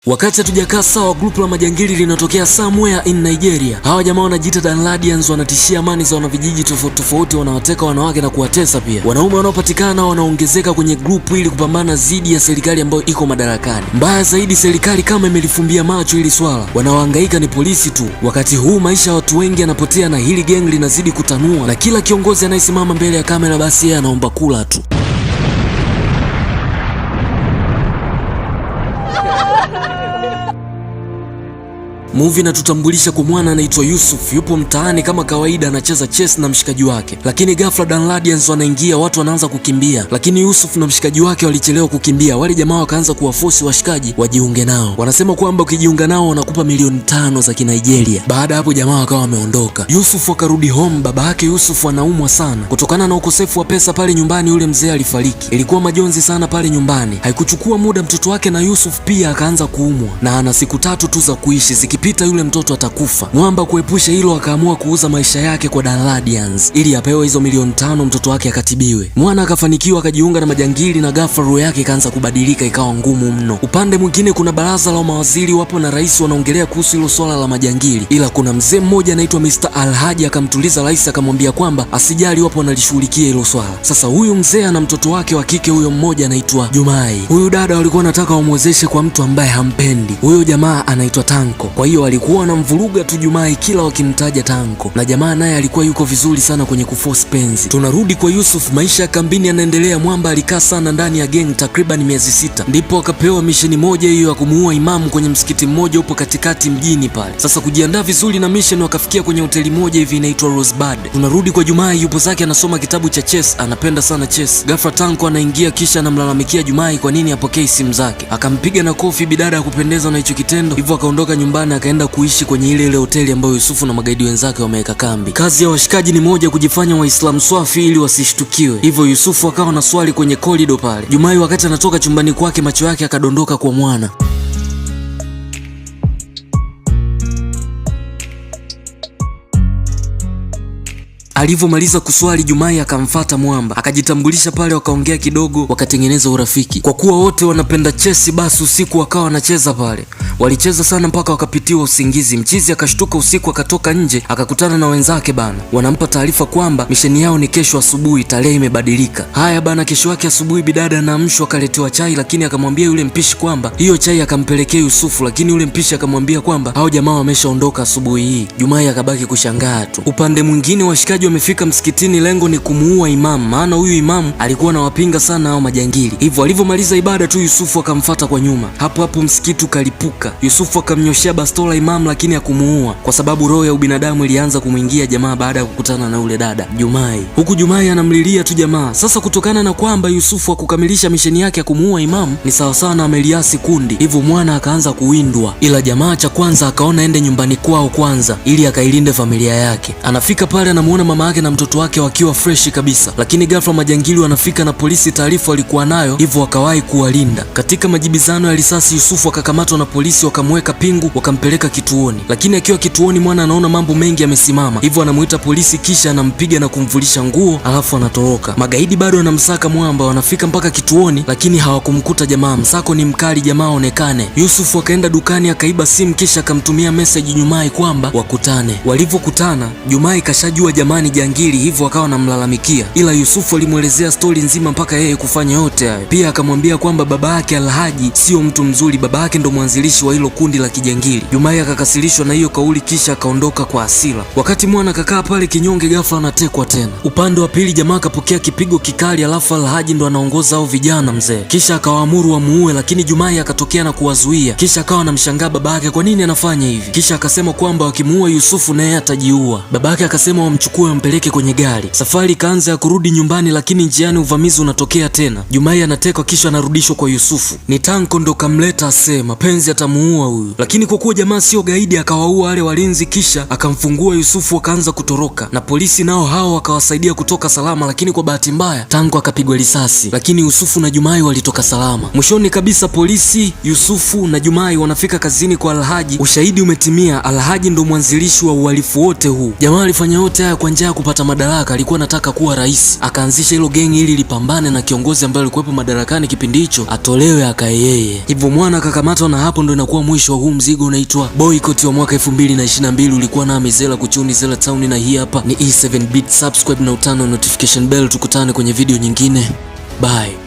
Wakati hatujakaa sawa, grupu la majangili linatokea somewhere in Nigeria. Hawa jamaa wanajiita Danladians, wanatishia amani za wanavijiji tofauti tofauti, wanawateka wanawake na kuwatesa pia. Wanaume wanaopatikana wanaongezeka kwenye grupu ili kupambana dhidi ya serikali ambayo iko madarakani. Mbaya zaidi, serikali kama imelifumbia macho hili swala, wanaohangaika ni polisi tu. Wakati huu maisha ya watu wengi yanapotea na hili gang linazidi kutanua, na kila kiongozi anayesimama mbele ya kamera basi yeye anaomba kula tu. Movie inatutambulisha kwa mwana anaitwa Yusuf, yupo mtaani kama kawaida anacheza chess na mshikaji wake. Lakini ghafla Danladians wanaingia, watu wanaanza kukimbia. Lakini Yusuf na mshikaji wake walichelewa kukimbia. Wale jamaa wakaanza kuwaforce washikaji wajiunge nao. Wanasema kwamba ukijiunga nao wanakupa milioni 5 za Kinigeria. Baada hapo jamaa wakawa wameondoka. Yusuf akarudi home. Baba yake Yusuf anaumwa sana kutokana na ukosefu wa pesa pale nyumbani, yule mzee alifariki. Ilikuwa majonzi sana pale nyumbani. Haikuchukua muda mtoto wake na Yusuf pia akaanza kuumwa na ana siku 3 tu za kuishi. Pita yule mtoto atakufa. Mwamba kuepusha hilo akaamua kuuza maisha yake kwa Danladians ili apewe hizo milioni 5 mtoto wake akatibiwe. Mwana akafanikiwa akajiunga na majangili na ghafla roho yake ikaanza kubadilika, ikawa ngumu mno. Upande mwingine kuna baraza la mawaziri wapo na rais wanaongelea kuhusu hilo swala la majangili, ila kuna mzee mmoja anaitwa Mr. Alhaji akamtuliza rais, akamwambia kwamba asijali, wapo wanalishughulikia hilo swala. Sasa huyu mzee ana mtoto wake wa kike, huyo mmoja anaitwa Jumai. Huyu dada walikuwa wanataka wamwezeshe kwa mtu ambaye hampendi. Huyo jamaa anaitwa Tanko. Kwa hiyo walikuwa wanamvuruga tu Jumai kila wakimtaja Tanko, na jamaa naye alikuwa yuko vizuri sana kwenye kuforce penzi. Tunarudi kwa Yusuf, maisha ya kambini yanaendelea. Mwamba alikaa sana ndani ya gang takriban miezi 6, ndipo akapewa misheni moja hiyo ya kumuua imamu kwenye msikiti mmoja upo katikati mjini pale. Sasa kujiandaa vizuri na mission, wakafikia kwenye hoteli moja hivi inaitwa Rosebud. Tunarudi kwa Jumai, yupo zake anasoma kitabu cha chess, anapenda sana chess. Ghafla Tanko anaingia kisha anamlalamikia Jumai kwa nini hapokei simu zake. Akampiga na kofi bidada ya kupendeza na hicho kitendo, hivyo akaondoka nyumbani akaenda kuishi kwenye ile hoteli ambayo Yusufu na magaidi wenzake wameweka kambi. Kazi ya washikaji ni moja, kujifanya Waislamu swafi ili wasishtukiwe. Hivyo Yusufu akawa na swali kwenye korido pale. Jumai wakati anatoka chumbani kwake, macho yake akadondoka kwa mwana. Alivyomaliza kuswali, Jumai akamfuata Mwamba, akajitambulisha pale, wakaongea kidogo, wakatengeneza urafiki. Kwa kuwa wote wanapenda chesi, basi usiku wakawa wanacheza pale. Walicheza sana mpaka wakapitiwa usingizi. Mchizi akashtuka usiku, akatoka nje akakutana na wenzake bana, wanampa taarifa kwamba misheni yao ni kesho asubuhi, tarehe imebadilika. Haya bana, kesho yake asubuhi bidada anaamshwa akaletewa chai, lakini akamwambia yule mpishi kwamba hiyo chai akampelekea Yusufu, lakini yule mpishi akamwambia kwamba hao jamaa wameshaondoka asubuhi hii. Jumai akabaki kushangaa tu. Upande mwingine washikaji wamefika msikitini, lengo ni kumuua imamu, maana huyu imamu alikuwa anawapinga sana hao majangili. Hivyo alivyomaliza ibada tu Yusufu akamfuata kwa nyuma. Hapo hapo msikiti ukalipuka. Yusufu akamnyoshia bastola imamu, lakini hakumuua kwa sababu roho ya ubinadamu ilianza kumwingia jamaa baada ya kukutana na ule dada Jumai. Huku Jumai anamlilia tu jamaa. Sasa kutokana na kwamba Yusufu hakukamilisha misheni yake ya kumuua imamu, ni sawa sana ameliasi kundi, hivyo mwana akaanza kuwindwa. Ila jamaa cha kwanza akaona ende nyumbani kwao kwanza ili akailinde familia yake. Anafika pale anamuona mama yake na mtoto wake wakiwa freshi kabisa, lakini ghafla majangili wanafika na polisi taarifa walikuwa nayo, hivyo wakawahi kuwalinda. Katika majibizano ya risasi, Yusufu akakamatwa na polisi, wakamweka pingu, wakampeleka kituoni. Lakini akiwa kituoni, mwana anaona mambo mengi yamesimama, hivyo anamuita polisi, kisha anampiga na kumvulisha nguo, alafu anatoroka. Magaidi bado wanamsaka Mwamba, wanafika mpaka kituoni, lakini hawakumkuta jamaa. Msako ni mkali, jamaa onekane. Yusufu akaenda dukani akaiba simu, kisha akamtumia message Jumai kwamba wakutane. Walivyokutana, Jumai kashajua jamani jangili, hivyo akawa anamlalamikia, ila Yusufu alimuelezea stori nzima mpaka yeye kufanya yote hayo. Pia akamwambia kwamba baba yake Alhaji sio mtu mzuri, baba yake ndo mwanzilishi wa hilo kundi la kijangili. Jumai akakasirishwa na hiyo kauli, kisha akaondoka kwa hasira. Wakati mwana kakaa pale kinyonge, ghafla anatekwa tena. Upande wa pili jamaa akapokea kipigo kikali, alafu Alhaji ndo anaongoza hao vijana mzee, kisha akawaamuru wamuue, lakini Jumai akatokea na kuwazuia. Kisha akawa anamshangaa baba yake kwa nini anafanya hivi, kisha akasema kwamba wakimuua Yusufu naye atajiua. Baba yake akasema wamchukue wampeleke kwenye gari. Safari ikaanza ya kurudi nyumbani, lakini njiani uvamizi unatokea tena. Jumai anatekwa kisha anarudishwa kwa Yusufu. Ni Tanko ndo kamleta ase mapenzi atamuua huyu, lakini kwa kuwa jamaa sio gaidi akawaua wale walinzi, kisha akamfungua Yusufu, akaanza kutoroka na polisi nao hao wakawasaidia kutoka salama. Lakini kwa bahati mbaya Tanko akapigwa risasi, lakini Yusufu na Jumai walitoka salama. Mwishoni kabisa polisi, Yusufu na Jumai wanafika kazini kwa Alhaji. Ushahidi umetimia, Alhaji ndo mwanzilishi wa uhalifu wote huu. Jamaa alifanya yote haya kwa njia ya kupata madaraka, alikuwa anataka kuwa rais. Akaanzisha hilo gengi ili lipambane na kiongozi ambaye alikuwepo madarakani kipindi hicho atolewe akae yeye. Hivyo mwana akakamatwa, na hapo ndo unakuwa mwisho wa huu mzigo unaitwa Boycott wa mwaka 2022. Ulikuwa na Mizela Kuchuni Zela Town, na hii hapa ni E7 Beat. Subscribe na utano notification bell. Tukutane kwenye video nyingine. Bye.